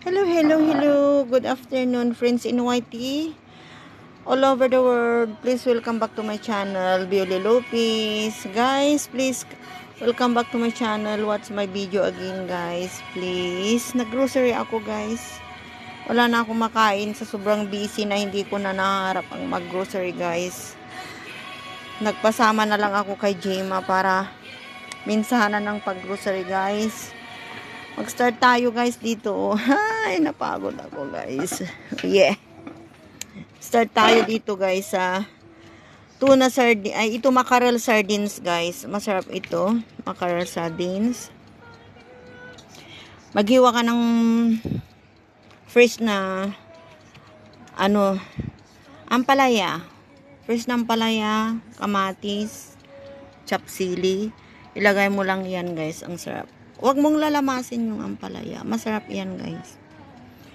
Hello, hello, hello. Good afternoon, friends in YT. All over the world, please welcome back to my channel, Violi Lopez. Guys, please welcome back to my channel. Watch my video again, guys. Please. Nag-grocery ako, guys. Wala na akong makain sa sobrang busy na hindi ko na naharap ang mag-grocery, guys. Nagpasama na lang ako kay Jema para minsahanan ng pag-grocery, guys. Mag-start tayo guys dito. Ay, napagod ako guys. Yeah. Start tayo dito guys sa tuna sardines. Ay, ito mackerel sardines guys. Masarap ito. Mackerel sardines. Maghiwa ka ng fresh na ampalaya. Fresh na ampalaya, kamatis, chapsili. Ilagay mo lang yan guys. Ang sarap. Huwag mong lalamasin yung ampalaya. Masarap yan, guys.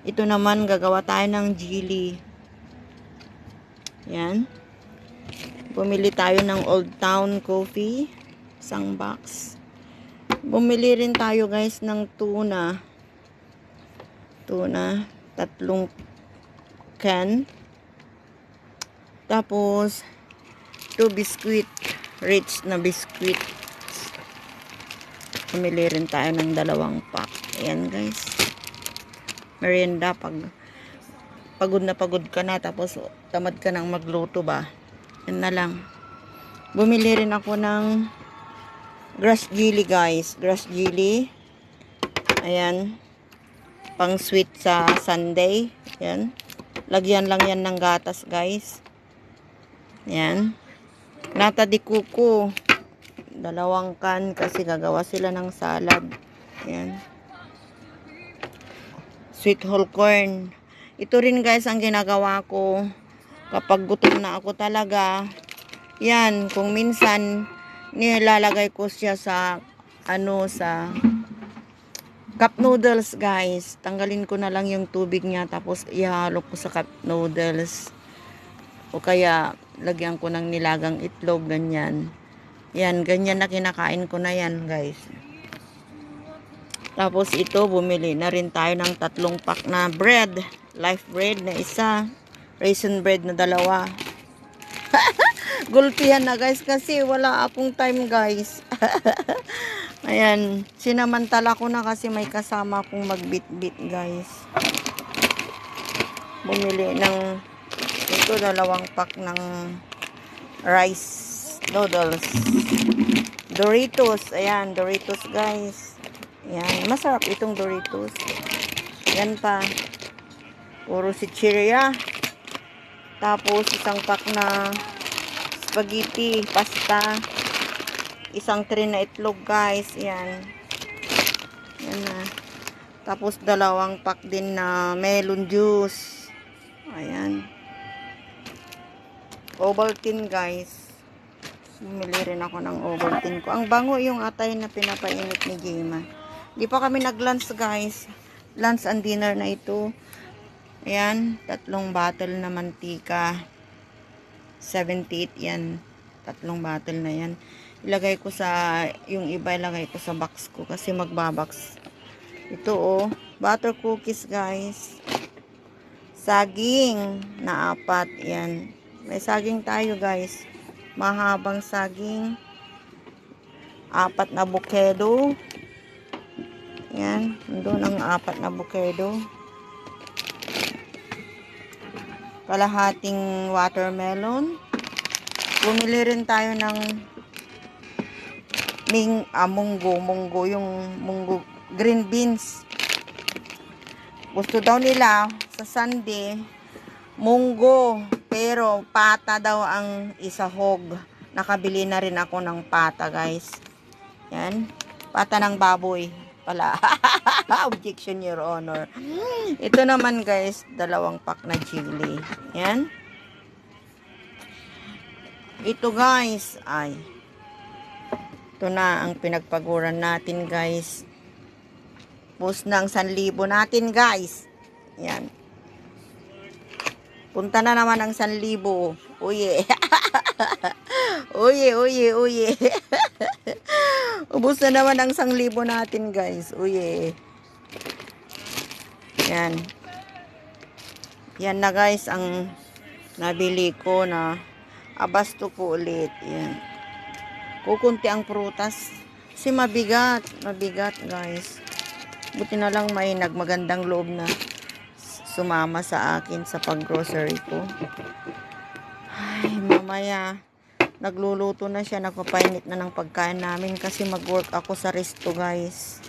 Ito naman, gagawa tayo ng chili. Yan. Bumili tayo ng Old Town Coffee. Isang box. Bumili rin tayo, guys, ng tuna. Tuna. 3 can. Tapos, 2 biscuit. Rich na biscuit. Pumili rin tayo ng 2 pack. Ayan guys. Merienda pag pagod ka na tapos tamad ka nang magluto ba. Yan na lang. Bumili rin ako ng grass jelly guys. Grass jelly. Ayan. Pang sweet sa Sunday. Ayan. Lagyan lang yan ng gatas guys. Ayan. Nata di kuko. 2 can kasi gagawa sila ng salad. Ayan. Sweet whole corn. Ito rin guys ang ginagawa ko kapag gutom na ako talaga. Yan, kung minsan nilalagay ko siya sa sa cup noodles guys. Tanggalin ko na lang yung tubig niya tapos ihalo ko sa cup noodles. O kaya lagyan ko ng nilagang itlog ganyan. Yan, ganyan na kinakain ko na yan, guys. Tapos ito, bumili na rin tayo ng 3 pack na bread. Life bread na isa. Raisin bread na 2. Gulpihan na, guys, kasi wala akong time, guys. Ayan, sinamantala ko na kasi may kasama akong magbit-bit, guys. Bumili ng ito, 2 pack ng rice noodles. Doritos. Ayan, Doritos guys. Ayan, masarap itong Doritos. Ayan pa. Puro si Chiria. Tapos, 1 pack na spaghetti, pasta. 1 tray na itlog guys. Ayan. Ayan na. Tapos, 2 pack din na melon juice. Ayan. Ovaltine guys. Bumili rin ako ng Ovaltine ko. Ang bango yung atay na pinapainit ni Jema. Di pa kami nag-lunch guys. Lunch and dinner na ito. Ayan. 3 bottle na mantika. 78 yan. 3 bottle na yan. Ilagay ko sa, yung iba ilagay ko sa box ko. Kasi magbabox. Ito oh. Butter cookies guys. Saging na 4. Yan. May saging tayo guys. Mahabang saging. 4 na bukedo. Yan. Doon ang 4 na bukedo. Kalahating watermelon. Bumili rin tayo ng munggo. Yung munggo. Green beans. Gusto daw nila sa Sunday munggo. Pero pata daw ang isahog. Nakabili na rin ako ng pata guys. Yan. Pata ng baboy pala. Objection your honor. Ito naman guys. 2 pack na chili. Yan. Ito guys. Ay. Ito na ang pinagpaguran natin guys. Post ng 1,000 natin guys. Yan. Punta na naman ang 1,000. Uye. Uye. Ubus na naman ang 1,000 natin, guys. Uye. Yan. Yan na guys ang nabili ko na abasto ko ulit. Yan. Kukunti ang prutas. Kasi mabigat. Mabigat guys. Buti na lang may nagmagandang loob na sumama sa akin sa paggrocery ko. Ay, mamaya nagluluto na siya, nagpapainit na ng pagkain namin kasi mag-work ako sa resto guys.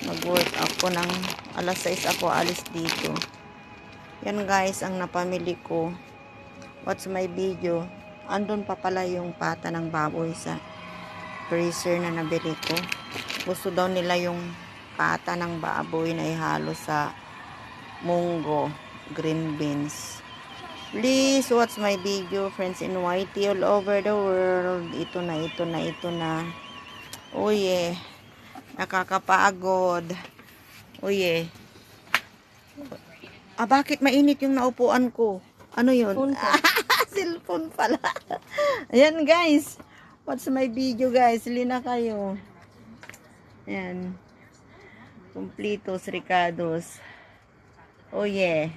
Mag-work ako ng alas 6 ako alis dito. Yan guys ang napamili ko. What's my video? Andun pa pala yung pata ng baboy sa freezer na nabili ko. Gusto daw nila yung pata ng baboy na ihalo sa munggo, green beans. Please watch my video, friends in YT all over the world. Ito na. Oh yeah. Nakakapagod. Oh yeah. Ah, bakit mainit yung naupuan ko? Ano yun? Cellphone pala. Ayan guys. Watch my video guys. Lina kayo. Ayan. Completos Ricados. Oh yeah.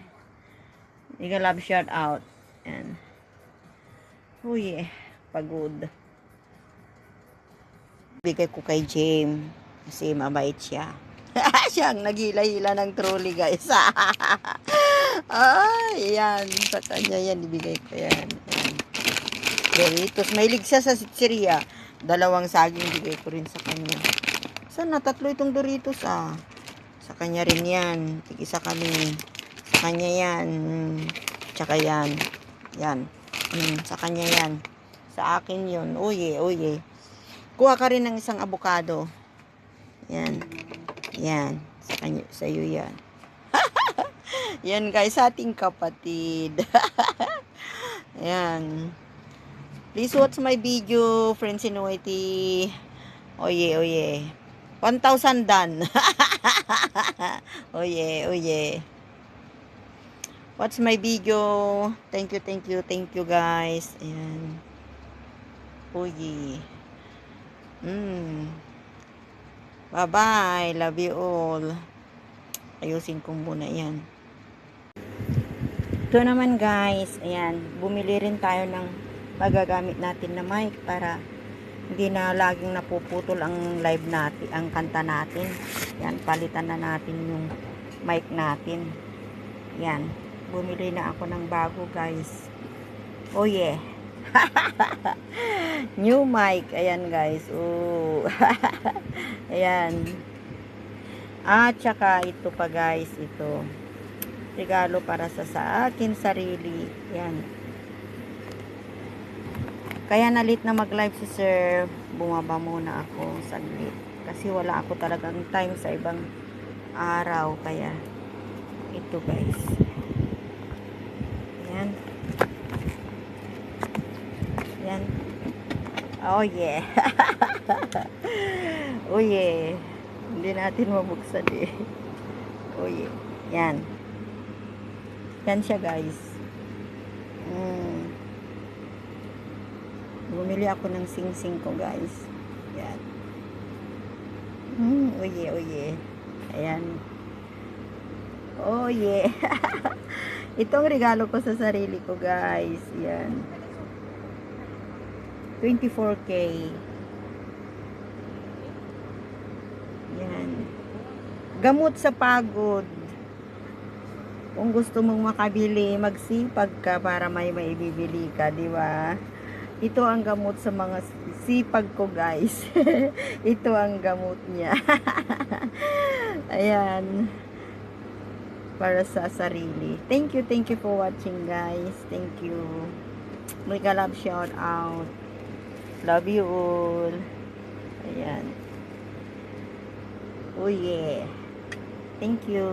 Mega love shout out. Ayan. Oh yeah. Pagod. Bigay ko kay James. Kasi mabait siya. Siya ang naghila-hila ng trolley guys. Ay, yan. Sa kanya yan. Ibigay ko yan. Doritos. Mahilig siya sa sitseria. 2 saging bigay ko rin sa kanya. Sana 3 itong Doritos ah. Sa kanya rin yan. Tig-isa kami. Sa kanya yan. Tsaka yan. Yan. Sa kanya yan. Sa akin yun. Uye. Kuha ka rin ng isang avocado. Yan. Yan. Sa kanya. Sa'yo yan. Yan guys. Sa ating kapatid. Yan. Please watch my video. Friends in YT. Oye. 1,000 done. Oye. Watch my video. Thank you guys. Ayan. Oye. Bye-bye. Love you all. Ayusin ko muna yan. Ito naman guys. Ayan. Bumili rin tayo ng magagamit natin na mic para hindi na laging napuputol ang live natin, ang kanta natin. Yan, palitan na natin yung mic natin. Yan, bumili na ako ng bago guys. Oh yeah. New mic. Ayan guys. Oh. Ayan. At saka ito pa guys, ito. Regalo para sa akin sarili. Yan. Kaya nalit na mag-live si sir, bumaba muna ako saglit. Kasi wala ako talagang time sa ibang araw. Kaya, ito guys. Yan. Yan. Oh yeah. Oh yeah. Hindi natin mabuksan eh. Oh yeah. Yan. Yan siya guys. Bumili ako ng sing-sing ko guys. Yan. Oye. Ayan. Oh yeah. Itong regalo ko sa sarili ko guys. Yan. 24K. Yan. Gamot sa pagod. Kung gusto mong makabili, magsipag ka para may maibibili ka, di ba? Ito ang gamot sa mga sipag ko guys. Ito ang gamot niya. Ayan. Para sa sarili. Thank you for watching guys. Thank you. Mega love shout out. Love you all. Ayan. Oh yeah. Thank you.